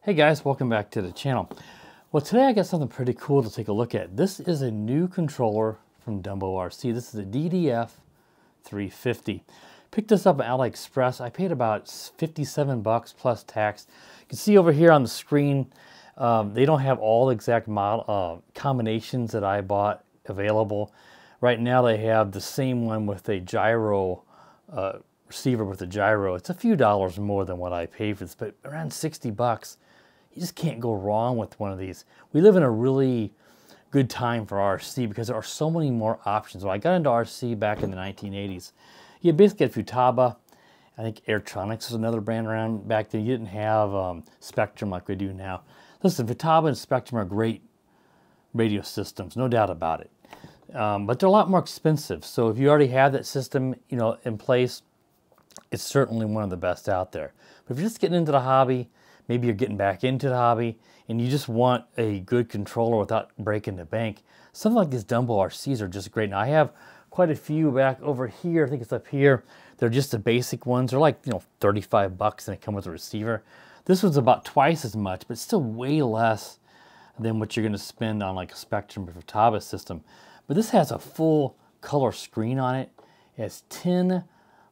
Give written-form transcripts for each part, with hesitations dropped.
Hey guys, welcome back to the channel. Well, today I got something pretty cool to take a look at. This is a new controller from DUMBORC. This is a DDF-350. Picked this up at AliExpress. I paid about 57 bucks plus tax. You can see over here on the screen, they don't have all the exact model combinations that I bought available. Right now they have the same one with a gyro receiver with a gyro. It's a few dollars more than what I paid for this, but around 60 bucks. You just can't go wrong with one of these. We live in a really good time for RC because there are so many more options. When I got into RC back in the 1980s, you basically had Futaba. I think Airtronics was another brand around back then. You didn't have Spectrum like we do now. Listen, Futaba and Spectrum are great radio systems, no doubt about it. But they're a lot more expensive. So if you already have that system, in place, it's certainly one of the best out there. But if you're just getting into the hobby, maybe you're getting back into the hobby and you just want a good controller without breaking the bank, something like these DUMBORCs are just great. Now I have quite a few back over here. I think it's up here. They're just the basic ones. They're like 35 bucks and they come with a receiver. This one's about twice as much, but still way less than what you're going to spend on like a Spectrum or Futaba system. But this has a full color screen on it. It has 10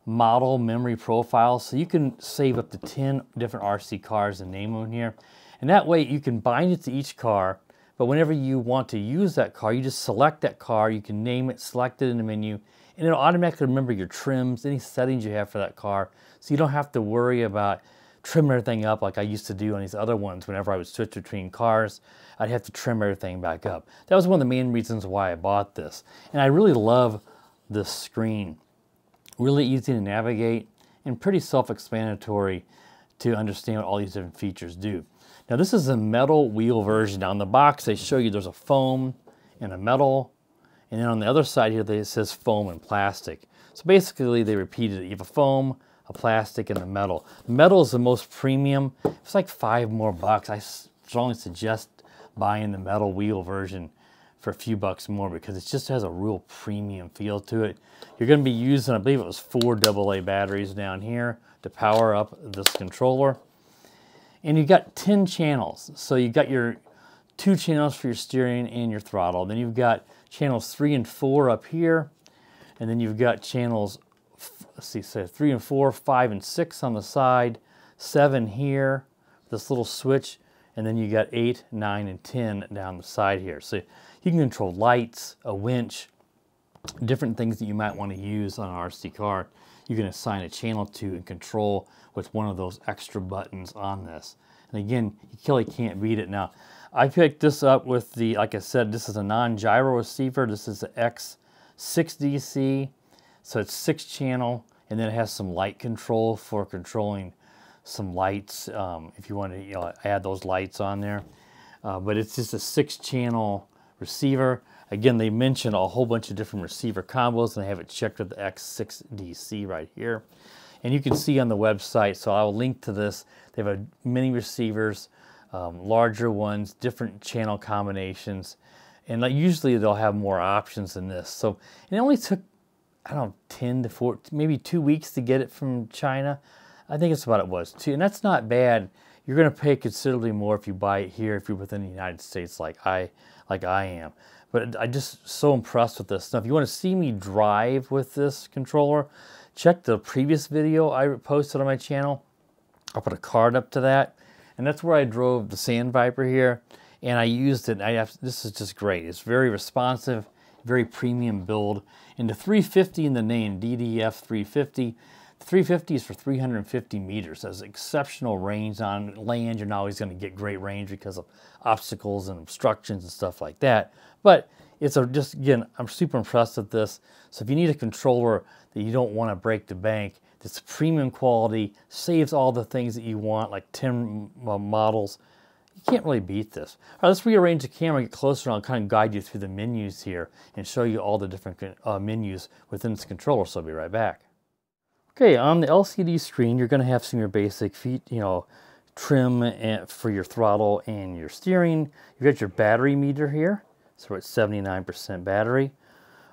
model memory profiles, so you can save up to 10 different RC cars and name them here. And that way you can bind it to each car, but whenever you want to use that car, you just select that car, you can name it, select it in the menu, and it'll automatically remember your trims, any settings you have for that car, so you don't have to worry about trimming everything up like I used to do on these other ones. Whenever I would switch between cars, I'd have to trim everything back up. That was one of the main reasons why I bought this. And I really love this screen. Really easy to navigate and pretty self-explanatory to understand what all these different features do. Now this is a metal wheel version. Now on the box they show you there's a foam and a metal, and then on the other side here it says foam and plastic. So basically they repeated it. You have a foam, a plastic, and a metal. Metal is the most premium. It's like $5 more. I strongly suggest buying the metal wheel version for a few bucks more because it just has a real premium feel to it. You're going to be using, I believe it was 4 AA batteries down here to power up this controller. And you got 10 channels. So you got your 2 channels for your steering and your throttle. Then you've got channels 3 and 4 up here. And then you've got channels, let's see, so 3 and 4, 5 and 6 on the side, 7 here, this little switch, and then you got 8, 9, and 10 down the side here. So you can control lights, a winch, different things that you might want to use on an RC car. You can assign a channel to and control with one of those extra buttons on this. And again, you really can't beat it. Now, I picked this up with the, like I said, this is a non-gyro receiver. This is the X6DC. So it's 6 channel, and then it has some light control for controlling some lights if you want to add those lights on there. But it's just a 6 channel receiver. Again, they mention a whole bunch of different receiver combos, and I have it checked with the X6DC right here. And you can see on the website, so I'll link to this, they have many receivers, larger ones, different channel combinations, and usually they'll have more options than this. So it only took, I don't know, 10 to 14, maybe 2 weeks to get it from China. I think it's about it was too, and that's not bad. You're going to pay considerably more if you buy it here, if you're within the United States like I am. But I'm just so impressed with this. Now, if you want to see me drive with this controller, check the previous video I posted on my channel. I'll put a card up to that. And that's where I drove the Sand Viper here, and I used it. This is just great. It's very responsive, very premium build. And the 350 in the name, DDF-350, 350 is for 350 meters. That's exceptional range. On land, you're not always going to get great range because of obstacles and obstructions and stuff like that. But it's just, again, I'm super impressed with this. So if you need a controller that you don't want to break the bank, that's premium quality, saves all the things that you want, like 10 models, you can't really beat this. All right, let's rearrange the camera, get closer, and I'll kind of guide you through the menus here and show you all the different menus within this controller. So I'll be right back. Okay, on the LCD screen, you're going to have some of your basic trim for your throttle and your steering. You've got your battery meter here, so we're at 79% battery.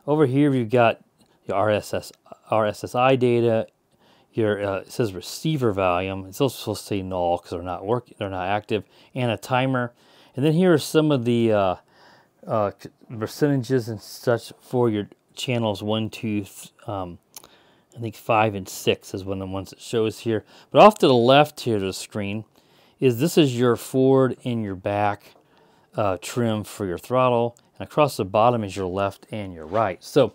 Over here, you've got your RSSI data, your it says receiver volume. It's also supposed to say null because they're not active, and a timer. And then here are some of the percentages and such for your channels 1, 2, I think 5 and 6 is one of the ones it shows here. But off to the left here of the screen this is your forward and your back trim for your throttle, and across the bottom is your left and your right. So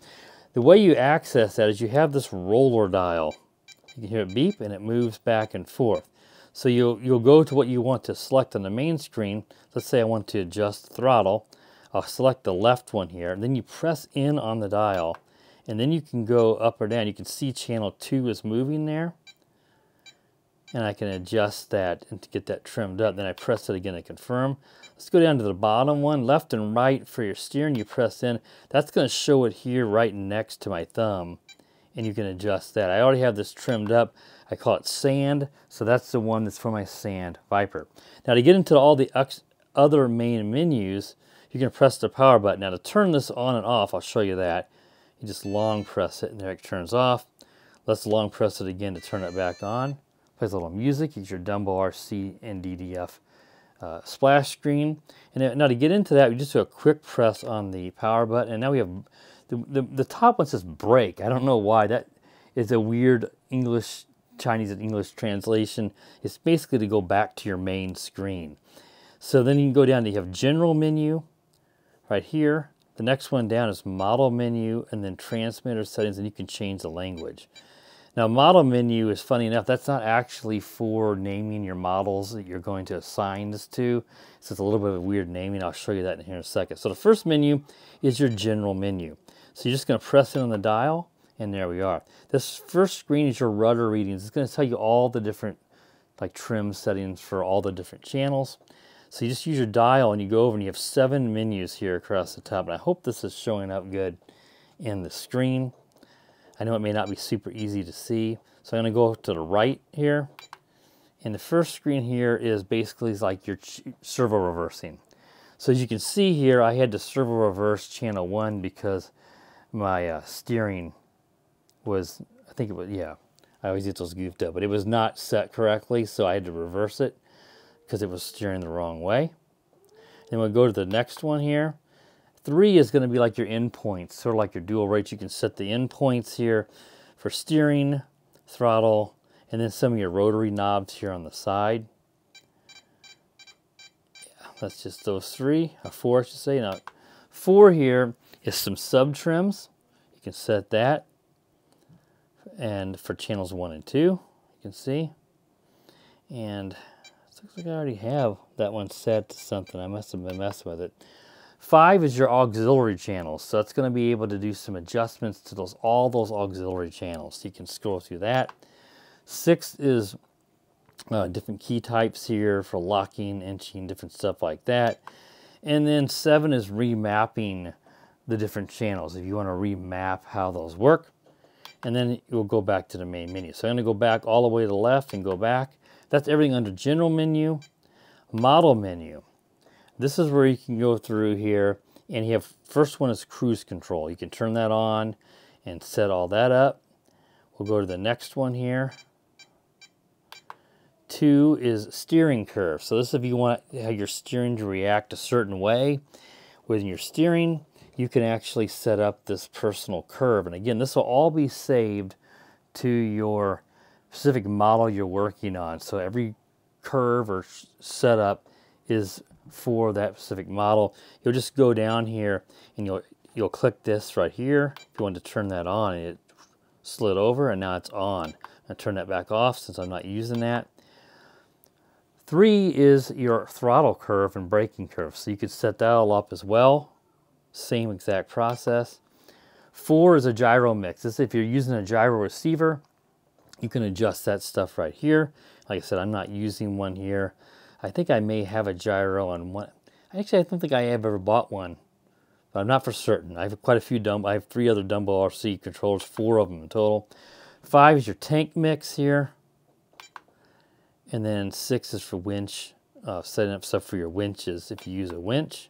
the way you access that is you have this roller dial. You can hear it beep and it moves back and forth. So you'll go to what you want to select on the main screen. Let's say I want to adjust throttle. I'll select the left one here, and then you press in on the dial, and then you can go up or down. You can see channel 2 is moving there, and I can adjust that and to get that trimmed up. Then I press it again to confirm. Let's go down to the bottom one, left and right for your steering. You press in. That's going to show it here right next to my thumb, and you can adjust that. I already have this trimmed up. I call it sand, so that's the one that's for my sand Viper. Now to get into all the other main menus, you can press the power button. Now to turn this on and off, I'll show you that. You just long press it and there it turns off. Let's long press it again to turn it back on. Plays a little music. It's your DUMBORC and DDF splash screen. And now to get into that, we just do a quick press on the power button. And now we have the top one says brake. I don't know why. That is a weird Chinese and English translation. It's basically to go back to your main screen. So then you can go down to you have general menu right here. The next one down is model menu and then transmitter settings, and you can change the language. Now model menu is funny enough, that's not actually for naming your models that you're going to assign this to. So it's a little bit of a weird naming. I'll show you that in here in a second. So the first menu is your general menu. So you're just going to press it on the dial, and there we are. This first screen is your rudder readings. It's going to tell you all the different like trim settings for all the different channels. So you just use your dial and you go over and you have 7 menus here across the top. And I hope this is showing up good in the screen. I know it may not be super easy to see. So I'm going to go to the right here. And the first screen here is basically like your servo reversing. So as you can see here, I had to servo reverse channel 1 because my steering was, I think it was, yeah, I always get those goofed up, but it was not set correctly. So I had to reverse it because it was steering the wrong way. Then we'll go to the next one here. 3 is going to be like your endpoints, sort of like your dual rates. You can set the endpoints here for steering, throttle, and then some of your rotary knobs here on the side. Yeah, that's just those 3, or 4 I should say. Now 4 here is some sub trims. You can set that. And for channels 1 and 2, you can see. And it looks like I already have that one set to something. I must have been messing with it. 5 is your auxiliary channels. So it's going to be able to do some adjustments to all those auxiliary channels. So you can scroll through that. 6 is different key types here for locking, inching, different stuff like that. And then 7 is remapping the different channels if you want to remap how those work. And then you'll go back to the main menu. So I'm going to go back all the way to the left and go back. That's everything under general menu, model menu. This is where you can go through here, and you have, first one is cruise control. You can turn that on and set all that up. We'll go to the next one here. 2 is steering curve. So this is if you want your steering to react a certain way. Within your steering, you can actually set up this personal curve. And again, this will all be saved to your specific model you're working on. So every curve or setup is for that specific model. You'll just go down here and you'll click this right here. If you want to turn that on, and it slid over and now it's on. I'll turn that back off since I'm not using that. 3 is your throttle curve and braking curve. So you could set that all up as well. Same exact process. 4 is a gyro mix. This is if you're using a gyro receiver, you can adjust that stuff right here. Like I said, I'm not using one here. I think I may have a gyro on one. Actually, I don't think I have ever bought one, but I'm not for certain. I have quite a few I have 3 other DUMBORC controllers, 4 of them in total. 5 is your tank mix here. And then 6 is for winch, setting up stuff for your winches if you use a winch.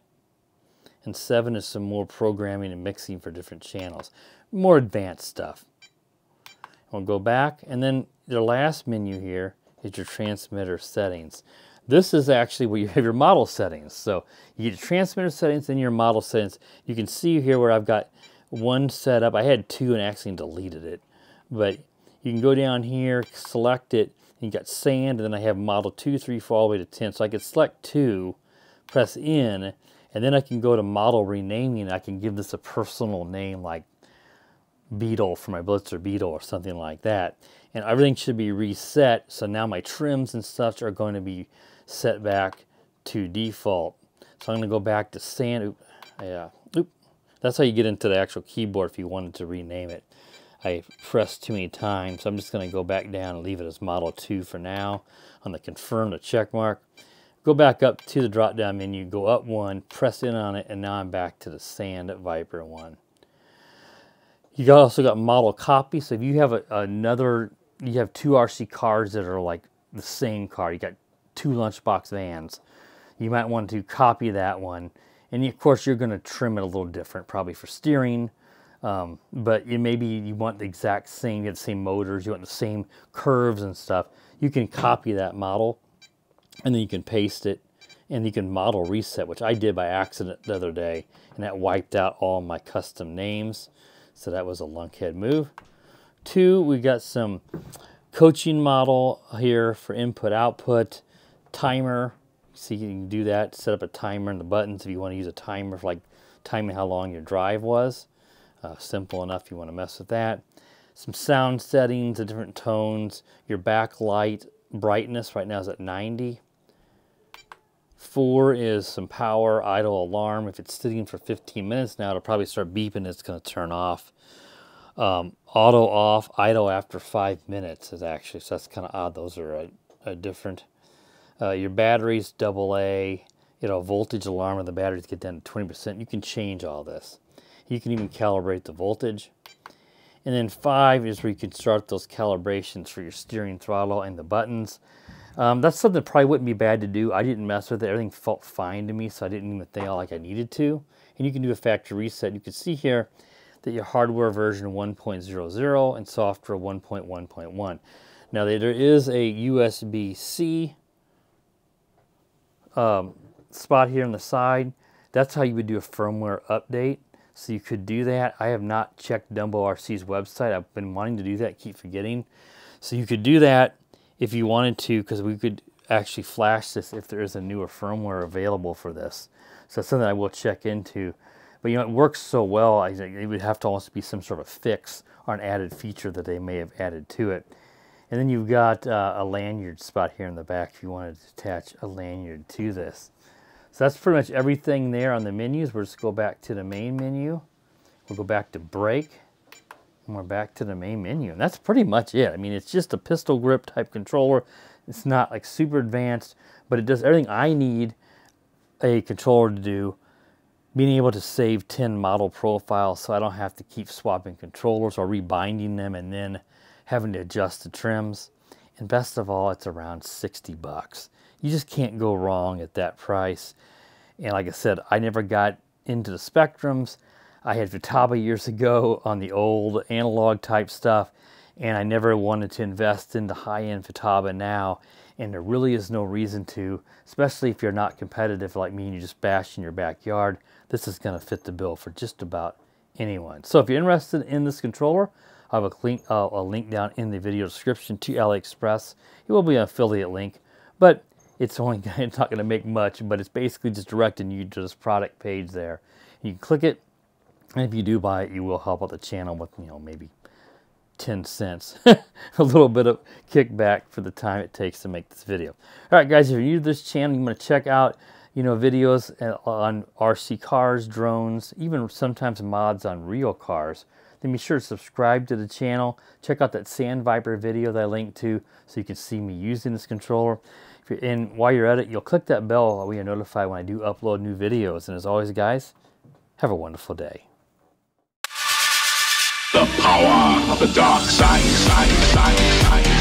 And 7 is some more programming and mixing for different channels. More advanced stuff. We'll go back, and then the last menu here is your transmitter settings. This is actually where you have your model settings. So you get your transmitter settings and your model settings. You can see here where I've got one set up. I had two and actually deleted it. But you can go down here, select it, and you got sand, and then I have model 2, 3, 4, all the way to 10. So I could select 2, press in, and then I can go to model renaming. I can give this a personal name like Beetle for my Blitzer Beetle or something like that. And everything should be reset. So now my trims and such are going to be set back to default. So I'm going to go back to sand. That's how you get into the actual keyboard if you wanted to rename it. I pressed too many times, so I'm just going to go back down and leave it as Model 2 for now. On the confirm, the check mark. Go back up to the drop down menu, go up one, press in on it, and now I'm back to the Sand Viper one. You also got model copy, so if you have you have two RC cars that are like the same car, you got two lunchbox vans, you might want to copy that one. And of course you're going to trim it a little different, probably for steering, but maybe you want the exact same, you have the same motors, you want the same curves and stuff. You can copy that model and then you can paste it, and you can model reset, which I did by accident the other day, and that wiped out all my custom names. So that was a lunkhead move. 2, we got some coaching model here for input output, timer. See, you can do that, set up a timer in the buttons if you want to use a timer for like timing how long your drive was. Simple enough if you want to mess with that. Some sound settings, the different tones, your backlight brightness right now is at 90. 4 is some power, idle alarm. If it's sitting for 15 minutes now, it'll probably start beeping. It's going to turn off. Auto off, idle after 5 minutes is actually, so that's kind of odd. Those are different. Your batteries, AA, voltage alarm when the batteries get down to 20%. You can change all this. You can even calibrate the voltage. And then 5 is where you can start those calibrations for your steering, throttle, and the buttons. That's something that probably wouldn't be bad to do. I didn't mess with it. Everything felt fine to me, so I didn't even think like I needed to. And you can do a factory reset. You can see here that your hardware version 1.00 and software 1.1.1. Now there is a USB-C spot here on the side. That's how you would do a firmware update. So you could do that. I have not checked Dumbo RC's website. I've been wanting to do that, keep forgetting. So you could do that if you wanted to, because we could actually flash this if there is a newer firmware available for this. So that's something I will check into. But it works so well, I think it would have to also be some sort of fix or an added feature that they may have added to it. And then you've got a lanyard spot here in the back if you wanted to attach a lanyard to this. So that's pretty much everything there on the menus. We'll just go back to the main menu. We'll go back to brake. And we're back to the main menu. And that's pretty much it. I mean, it's just a pistol grip type controller. It's not like super advanced, but it does everything I need a controller to do. Being able to save 10 model profiles so I don't have to keep swapping controllers or rebinding them and then having to adjust the trims. And best of all, it's around 60 bucks. You just can't go wrong at that price. And like I said, I never got into the Spectrums. I had Futaba years ago on the old analog type stuff, and I never wanted to invest into high-end Futaba now, and there really is no reason to, especially if you're not competitive like me and you just bash in your backyard. This is going to fit the bill for just about anyone. So if you're interested in this controller, I have a link down in the video description to AliExpress. It will be an affiliate link, but it's not going to make much, but it's basically just directing you to this product page there. You can click it, and if you do buy it, you will help out the channel with, maybe 10 cents. A little bit of kickback for the time it takes to make this video. All right, guys, if you're new to this channel, you want to check out, videos on RC cars, drones, even sometimes mods on real cars, then be sure to subscribe to the channel. Check out that Sand Viper video that I linked to so you can see me using this controller. And while you're at it, you'll click that bell so you're notified when I do upload new videos. And as always, guys, have a wonderful day. The power of the dark side.